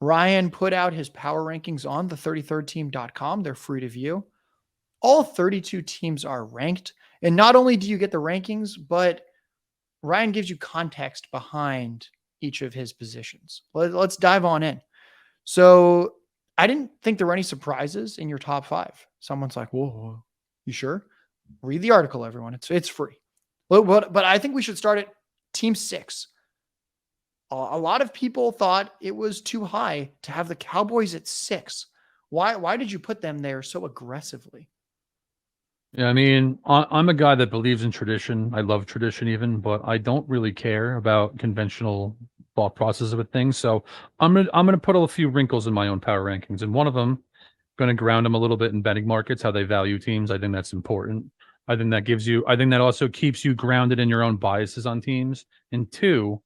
Ryan put out his power rankings on the 33rdteam.com. They're free to view. All 32 teams are ranked. And not only do you get the rankings, but Ryan gives you context behind each of his positions. Let's dive on in. So I didn't think there were any surprises in your top five. Someone's like, whoa, you sure? Read the article, everyone. It's free. But I think we should start at team 6. A lot of people thought it was too high to have the Cowboys at 6. Why did you put them there so aggressively? Yeah, I mean, I'm a guy that believes in tradition. I love tradition even, but I don't really care about conventional thought processes with things. So I'm gonna put a few wrinkles in my own power rankings, and one of them, going to ground them a little bit in betting markets, how they value teams. I think that's important. I think that also keeps you grounded in your own biases on teams. And two,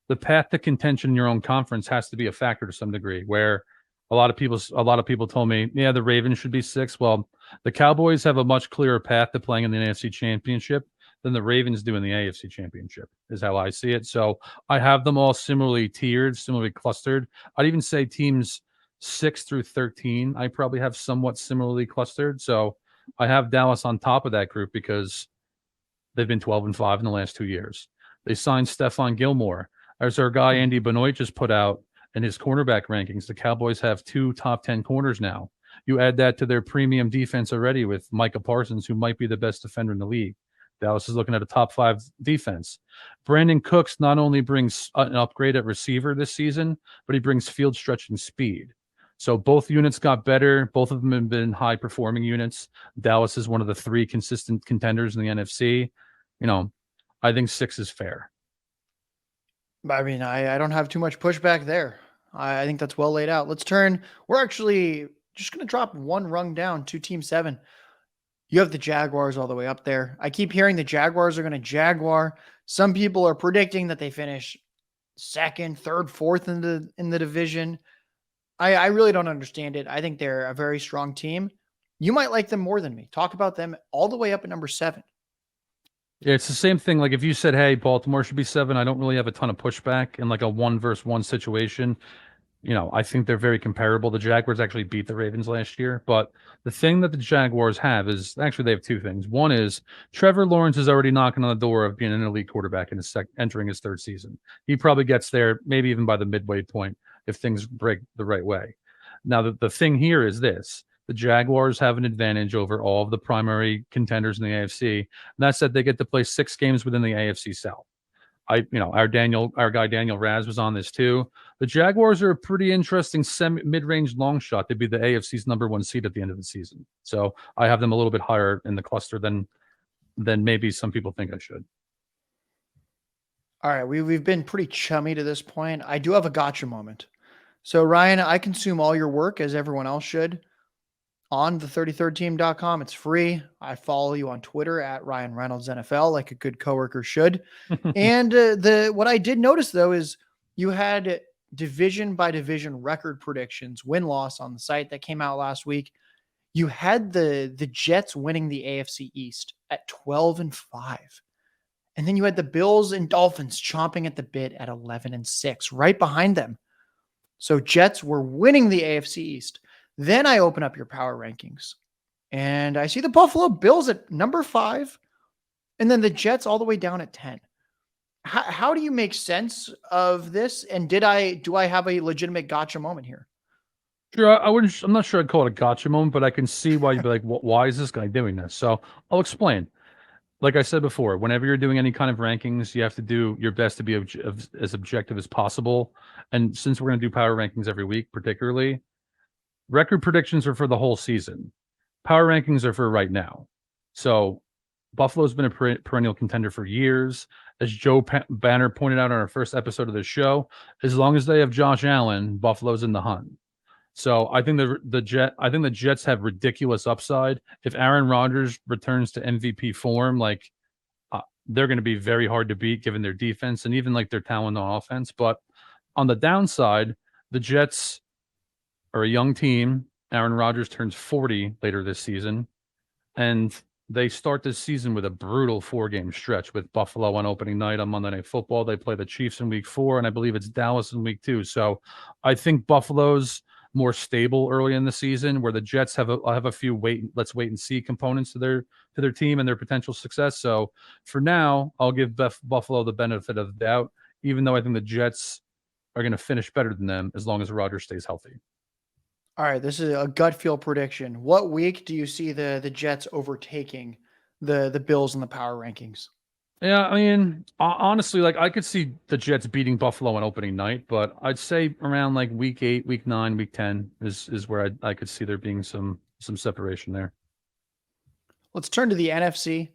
the path to contention in your own conference has to be a factor to some degree. Where a lot of people told me, yeah, the Ravens should be 6. Well, the Cowboys have a much clearer path to playing in the NFC Championship than the Ravens do in the AFC Championship, is how I see it. So I have them all similarly tiered, similarly clustered. I'd even say teams 6 through 13, I probably have somewhat similarly clustered. So I have Dallas on top of that group because they've been 12-5 in the last 2 years. They signed Stephon Gilmore. As our guy Andy Benoit just put out in his cornerback rankings, the Cowboys have 2 top 10 corners now. You add that to their premium defense already with Micah Parsons, who might be the best defender in the league. Dallas is looking at a top 5 defense. Brandon Cooks not only brings an upgrade at receiver this season, but he brings field stretching speed. So both units got better. Both of them have been high performing units. Dallas is one of the 3 consistent contenders in the NFC. I think 6 is fair. I mean, I don't have too much pushback there. I think that's well laid out. We're actually just going to drop one rung down to team 7. You have the Jaguars all the way up there. I keep hearing the Jaguars are going to Jaguar. Some people are predicting that they finish 2nd, 3rd, 4th in the division. I really don't understand it. I think they're a very strong team. You might like them more than me. Talk about them all the way up at number 7. Yeah, it's the same thing. Like if you said, hey, Baltimore should be 7, I don't really have a ton of pushback in like a 1-versus-1 situation. I think they're very comparable. The Jaguars actually beat the Ravens last year, but the thing that the Jaguars have is actually they have 2 things. One is Trevor Lawrence is already knocking on the door of being an elite quarterback in entering his 3rd season. He probably gets there, maybe even by the midway point if things break the right way. Now, the thing here is this. The Jaguars have an advantage over all of the primary contenders in the AFC. And that's that they get to play 6 games within the AFC South. Our guy Daniel Raz was on this too. The Jaguars are a pretty interesting mid-range long shot to be the AFC's number 1 seed at the end of the season. So I have them a little bit higher in the cluster than maybe some people think I should. All right, we've been pretty chummy to this point. I do have a gotcha moment. So Ryan, I consume all your work as everyone else should on the 33rdteam.com. It's free. I follow you on Twitter at Ryan Reynolds NFL, like a good coworker should. And what I did notice though is you had division by division record predictions, win-loss on the site that came out last week. You had the Jets winning the AFC East at 12-5. And then you had the Bills and Dolphins chomping at the bit at 11-6, right behind them. So Jets were winning the AFC East. Then I open up your power rankings and I see the Buffalo Bills at number 5 and then the Jets all the way down at 10. How do you make sense of this? And do I have a legitimate gotcha moment here? Sure, I'm not sure I'd call it a gotcha moment, but I can see why you'd be like, why is this guy doing this? So I'll explain. Like I said before, whenever you're doing any kind of rankings, you have to do your best to be as objective as possible. And since we're going to do power rankings every week, particularly, record predictions are for the whole season. Power rankings are for right now. So Buffalo's been a perennial contender for years. As Joe Banner pointed out on our first episode of the show, as long as they have Josh Allen, Buffalo's in the hunt. So I think the Jets have ridiculous upside. If Aaron Rodgers returns to MVP form, they're going to be very hard to beat given their defense and even like their talent on offense. But on the downside, the Jets are a young team. Aaron Rodgers turns 40 later this season, and they start this season with a brutal 4-game stretch with Buffalo on opening night on Monday Night Football. They play the Chiefs in week 4, and I believe it's Dallas in week 2. So I think Buffalo's more stable early in the season, where the Jets have a few let's wait and see components to their team and their potential success. So for now, I'll give Buffalo the benefit of the doubt, even though I think the Jets are going to finish better than them as long as Rodgers stays healthy. All right, this is a gut feel prediction. What week do you see the Jets overtaking the Bills in the power rankings? Yeah, I mean, honestly, like I could see the Jets beating Buffalo on opening night, but I'd say around like week 8, week 9, week 10 is where I could see there being some separation there. Let's turn to the NFC.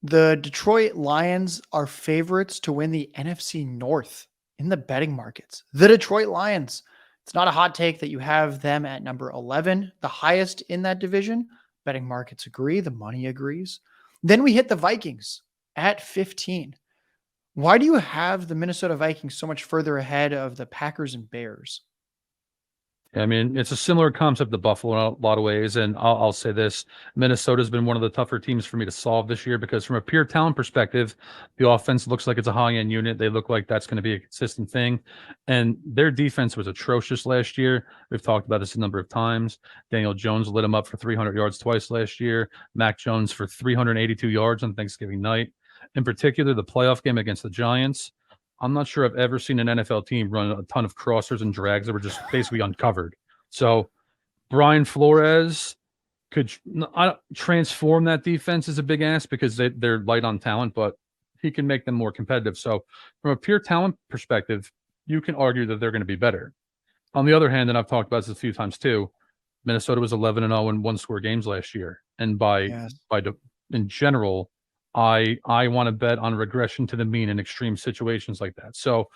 The Detroit Lions are favorites to win the NFC North in the betting markets. The Detroit Lions. It's not a hot take that you have them at number 11, the highest in that division. Betting markets agree. The money agrees. Then we hit the Vikings at 15. Why do you have the Minnesota Vikings so much further ahead of the Packers and Bears? I mean, it's a similar concept to Buffalo in a lot of ways, and I'll say this: Minnesota's been one of the tougher teams for me to solve this year because, from a pure talent perspective, the offense looks like it's a high-end unit. They look like that's going to be a consistent thing, and their defense was atrocious last year. We've talked about this a number of times. Daniel Jones lit him up for 300 yards twice last year. Mac Jones for 382 yards on Thanksgiving night. In particular, the playoff game against the Giants. I'm not sure I've ever seen an NFL team run a ton of crossers and drags that were just basically uncovered. So Brian Flores could transform that defense is a big ask because they're light on talent, but he can make them more competitive. So from a pure talent perspective, you can argue that they're going to be better. On the other hand, and I've talked about this a few times too, Minnesota was 11-0 in one-score games last year. And in general, I want to bet on regression to the mean in extreme situations like that. So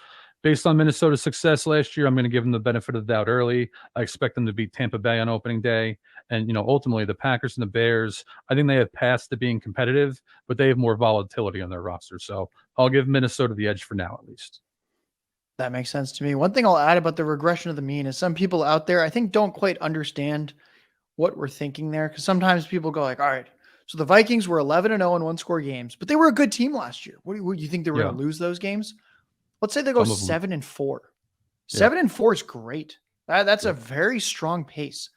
based on Minnesota's success last year, I'm going to give them the benefit of the doubt early. I expect them to beat Tampa Bay on opening day. And, ultimately the Packers and the Bears, I think they have passed to being competitive, but they have more volatility on their roster. So I'll give Minnesota the edge for now, at least. That makes sense to me. One thing I'll add about the regression of the mean is some people out there, I think, don't quite understand what we're thinking there. Because sometimes people go like, all right, so the Vikings were 11-0 in one-score games, but they were a good team last year. What do you think they were going to lose those games? Let's say they go 7-4. 7-4 is great. That's a very strong pace.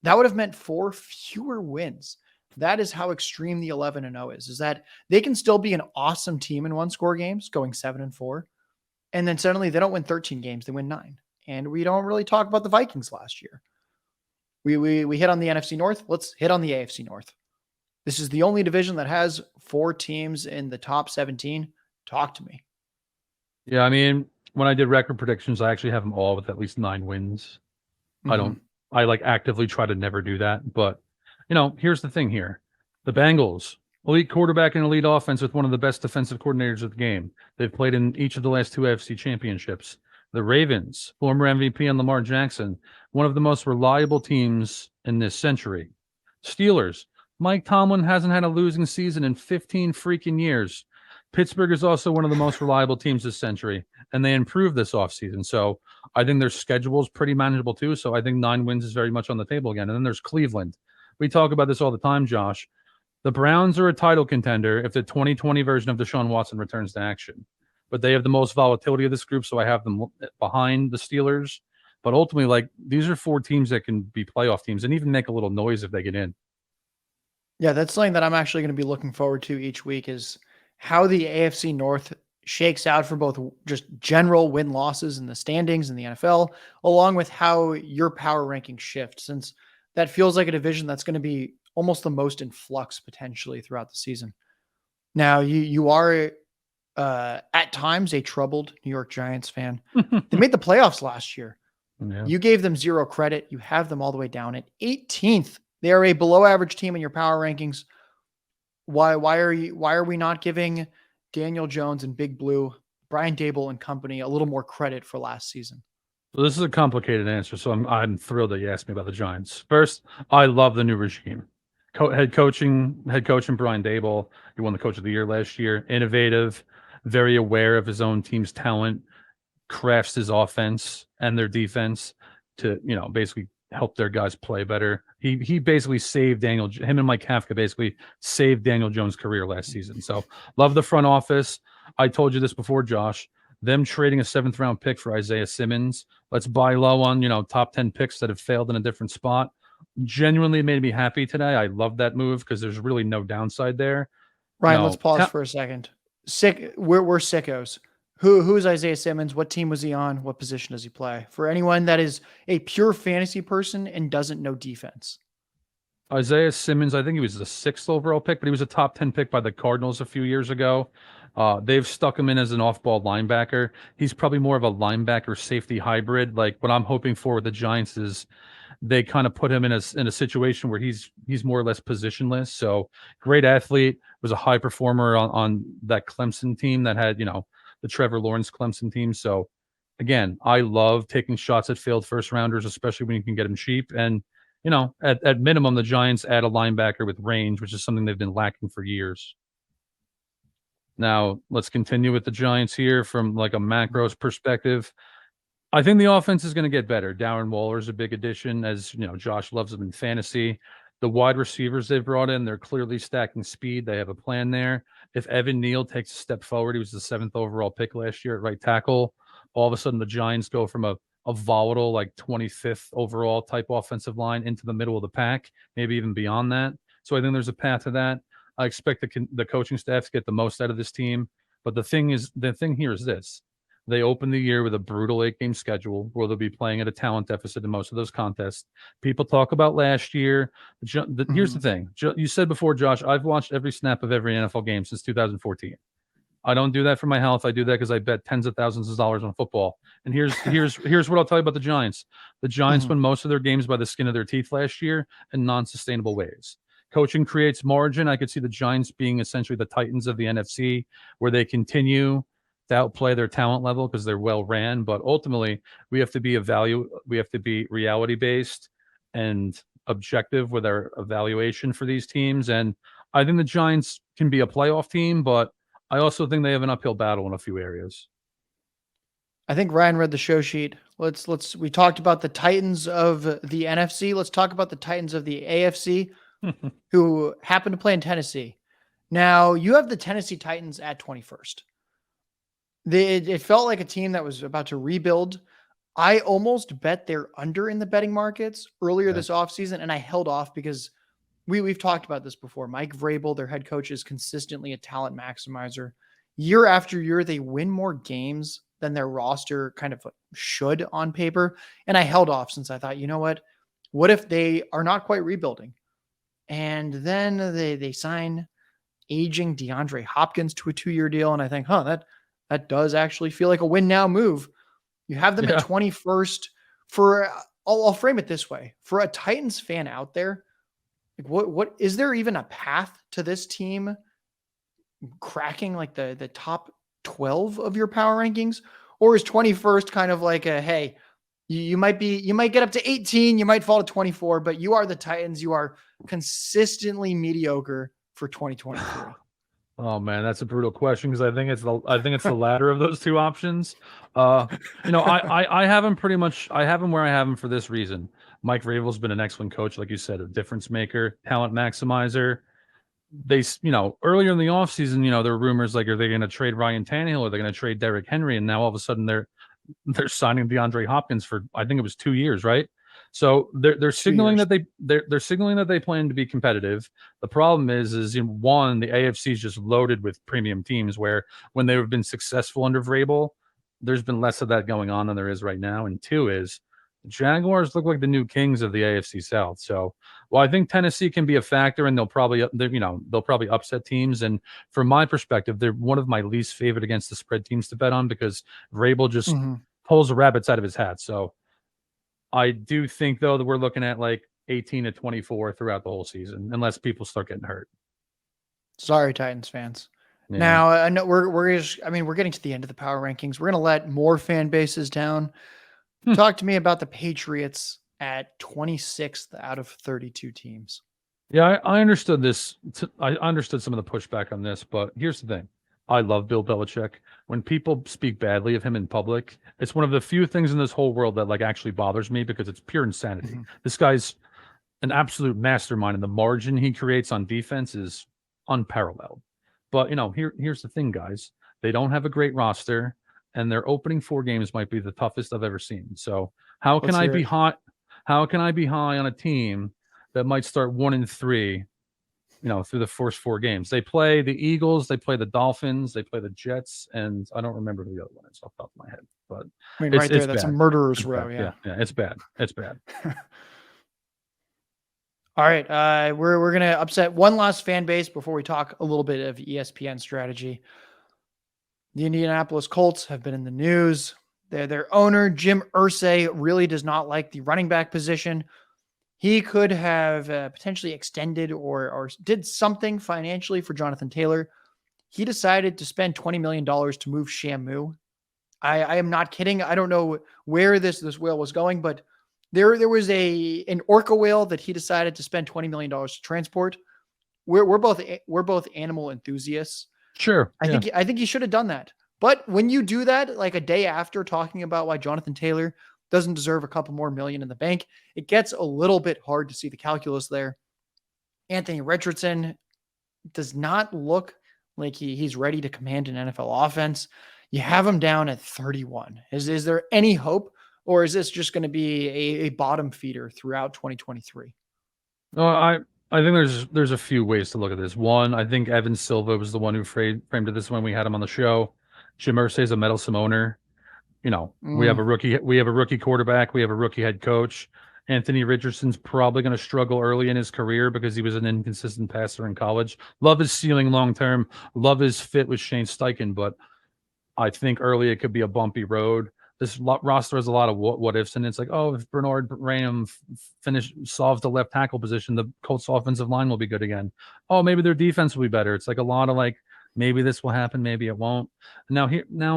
That would have meant 4 fewer wins. That is how extreme the 11-0 is that they can still be an awesome team in one-score games going 7-4. And then suddenly they don't win 13 games, they win 9. And we don't really talk about the Vikings last year. We hit on the NFC North. Let's hit on the AFC North. This is the only division that has 4 teams in the top 17. Talk to me. Yeah, I mean, when I did record predictions, I actually have them all with at least 9 wins. Mm-hmm. I actively try to never do that. But, here's the thing here. The Bengals, elite quarterback and elite offense with one of the best defensive coordinators of the game. They've played in each of the last 2 AFC championships. The Ravens, former MVP and Lamar Jackson, one of the most reliable teams in this century. Steelers, Mike Tomlin hasn't had a losing season in 15 freaking years. Pittsburgh is also one of the most reliable teams this century, and they improved this offseason. So I think their schedule is pretty manageable too. So I think 9 wins is very much on the table again. And then there's Cleveland. We talk about this all the time, Josh. The Browns are a title contender if the 2020 version of Deshaun Watson returns to action. But they have the most volatility of this group, so I have them behind the Steelers. But ultimately, these are 4 teams that can be playoff teams and even make a little noise if they get in. Yeah, that's something that I'm actually going to be looking forward to each week is how the AFC North shakes out for both just general win-losses in the standings in the NFL, along with how your power rankings shift, since that feels like a division that's going to be almost the most in flux potentially throughout the season. Now, you are at times a troubled New York Giants fan. They made the playoffs last year. Yeah. You gave them 0 credit. You have them all the way down at 18th. They are a below average team in your power rankings. Why are we not giving Daniel Jones and Big Blue, Brian Dable and company a little more credit for last season? So this is a complicated answer, so I'm thrilled that you asked me about the Giants. First, I love the new regime. Head coaching Brian Dable. He won the Coach of the Year last year. Innovative, very aware of his own team's talent, crafts his offense and their defense to basically help their guys play better. He basically saved him and Mike Kafka basically saved Daniel Jones' career last season. So love the front office. I told you this before, Josh. Them trading a 7th-round pick for Isaiah Simmons. Let's buy low on, top 10 picks that have failed in a different spot. Genuinely made me happy today. I love that move because there's really no downside there. Ryan, let's pause for a second. We're sickos. Who is Isaiah Simmons? What team was he on? What position does he play? For anyone that is a pure fantasy person and doesn't know defense. Isaiah Simmons, I think he was the 6th overall pick, but he was a top 10 pick by the Cardinals a few years ago. They've stuck him in as an off-ball linebacker. He's probably more of a linebacker safety hybrid. Like what I'm hoping for with the Giants is they kind of put him in a situation where he's more or less positionless. So great athlete, was a high performer on that Clemson team that had, the Trevor Lawrence Clemson team. So again, I love taking shots at failed first rounders, especially when you can get them cheap. And, at minimum, the Giants add a linebacker with range, which is something they've been lacking for years. Now, let's continue with the Giants here from like a macros perspective. I think the offense is going to get better. Darren Waller is a big addition, as Josh loves him in fantasy. The wide receivers they've brought in, they're clearly stacking speed. They have a plan there. If Evan Neal takes a step forward, he was the 7th overall pick last year at right tackle. All of a sudden, the Giants go from a volatile, like 25th overall type offensive line into the middle of the pack, maybe even beyond that. So I think there's a path to that. I expect the coaching staff to get the most out of this team. But the thing here is this. They open the year with a brutal 8-game schedule where they'll be playing at a talent deficit in most of those contests. People talk about last year. Here's the thing. You said before, Josh, I've watched every snap of every NFL game since 2014. I don't do that for my health. I do that because I bet tens of thousands of dollars on football. And here's what I'll tell you about the Giants. The Giants won most of their games by the skin of their teeth last year in non-sustainable ways. Coaching creates margin. I could see the Giants being essentially the Titans of the NFC, where they continue to outplay their talent level because they're well ran. But ultimately, we have to be reality based and objective with our evaluation for these teams. And I think the Giants can be a playoff team, but I also think they have an uphill battle in a few areas. I think Ryan read the show sheet. We talked about the Titans of the NFC. Let's talk about the Titans of the AFC who happen to play in Tennessee. Now, you have the Tennessee Titans at 21st. It felt like a team that was about to rebuild. I almost bet they're under in the betting markets earlier this offseason, and I held off because we've talked about this before. Mike Vrabel, their head coach, is consistently a talent maximizer. Year after year, they win more games than their roster kind of should on paper. And I held off since I thought, you know what? What if they are not quite rebuilding? And then they sign aging DeAndre Hopkins to a 2-year deal. And I think, that does actually feel like a win now move. You have them at 21st I'll frame it this way. For a Titans fan out there, like what is there even a path to this team cracking like the top 12 of your power rankings? Or is 21st kind of like hey, you might get up to 18, you might fall to 24, but you are the Titans. You are consistently mediocre for 2023. Oh man, that's a brutal question because I think it's the latter of those two options. I have him where I have him for this reason. Mike Vrabel's been an excellent coach, like you said, a difference maker, talent maximizer. They, earlier in the offseason, there were rumors like, are they going to trade Ryan Tannehill? Are they going to trade Derrick Henry? And now all of a sudden they're signing DeAndre Hopkins for, I think it was 2 years, right? So they're signaling that they're signaling that they plan to be competitive. The problem is one, the AFC is just loaded with premium teams where when they've been successful under Vrabel, there's been less of that going on than there is right now. And two is the Jaguars look like the new kings of the AFC South. So, I think Tennessee can be a factor, and they'll probably upset teams. And from my perspective, they're one of my least favorite against the spread teams to bet on because Vrabel just pulls the rabbits out of his hat. So, I do think though that we're looking at like 18 to 24 throughout the whole season, unless people start getting hurt. Sorry, Titans fans. Yeah. Now, I know we're getting to the end of the power rankings. We're going to let more fan bases down. Talk to me about the Patriots at 26th out of 32 teams. Yeah, I understood this. I understood some of the pushback on this, but here's the thing. I love Bill Belichick. When people speak badly of him in public, it's one of the few things in this whole world that like actually bothers me because it's pure insanity. Mhm. This guy's an absolute mastermind, and the margin he creates on defense is unparalleled. But here's the thing, guys. They don't have a great roster, and their opening 4 games might be the toughest I've ever seen. So how can Let's I hear be it. hot? How can I be high on a team that might start 1-3? Through the first 4 games. They play the Eagles, they play the Dolphins, they play the Jets, and I don't remember who the other one is off the top of my head. But I mean, it's right there, it's that's a bad. murderer's It's row. bad. Yeah. Yeah, it's bad. It's bad. All right. We're gonna upset one last fan base before we talk a little bit of ESPN strategy. The Indianapolis Colts have been in the news. Their owner, Jim Irsay, really does not like the running back position. He could have potentially extended or did something financially for Jonathan Taylor. He decided to spend $20 million to move Shamu. I am not kidding. I don't know where this whale was going, but there was an orca whale that he decided to spend $20 million to transport. We're both animal enthusiasts. Sure. I think he should have done that. But when you do that, like a day after talking about why Jonathan Taylor doesn't deserve a couple more million in the bank, it gets a little bit hard to see the calculus there. Anthony Richardson does not look like he's ready to command an NFL offense. You have him down at 31. Is there any hope, or is this just going to be a bottom feeder throughout 2023? No, I think there's a few ways to look at this. One, I think Evan Silva was the one who framed it this when we had him on the show. Jim Irsay is a meddlesome owner. We have a rookie quarterback, we have a rookie head coach. Anthony Richardson's probably going to struggle early in his career because he was an inconsistent passer in college. Love his ceiling long term, love his fit with Shane Steichen, but I think early it could be a bumpy road. This roster has a lot of what ifs, and it's like, oh, if Bernard Random solves the left tackle position, the Colts offensive line will be good again. Oh, maybe their defense will be better. It's like a lot of like, maybe this will happen, maybe it won't. Now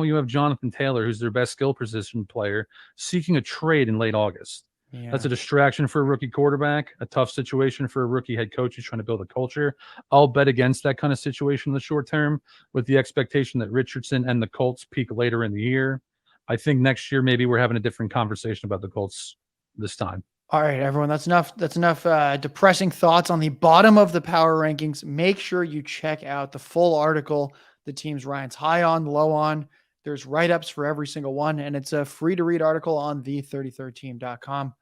you have Jonathan Taylor, who's their best skill position player, seeking a trade in late August. Yeah. That's a distraction for a rookie quarterback, a tough situation for a rookie head coach who's trying to build a culture. I'll bet against that kind of situation in the short term with the expectation that Richardson and the Colts peak later in the year. I think next year maybe we're having a different conversation about the Colts this time. All right, everyone, that's enough. That's enough depressing thoughts on the bottom of the power rankings. Make sure you check out the full article. The teams Ryan's high on, low on. There's write-ups for every single one, and it's a free to read article on the33rdteam.com.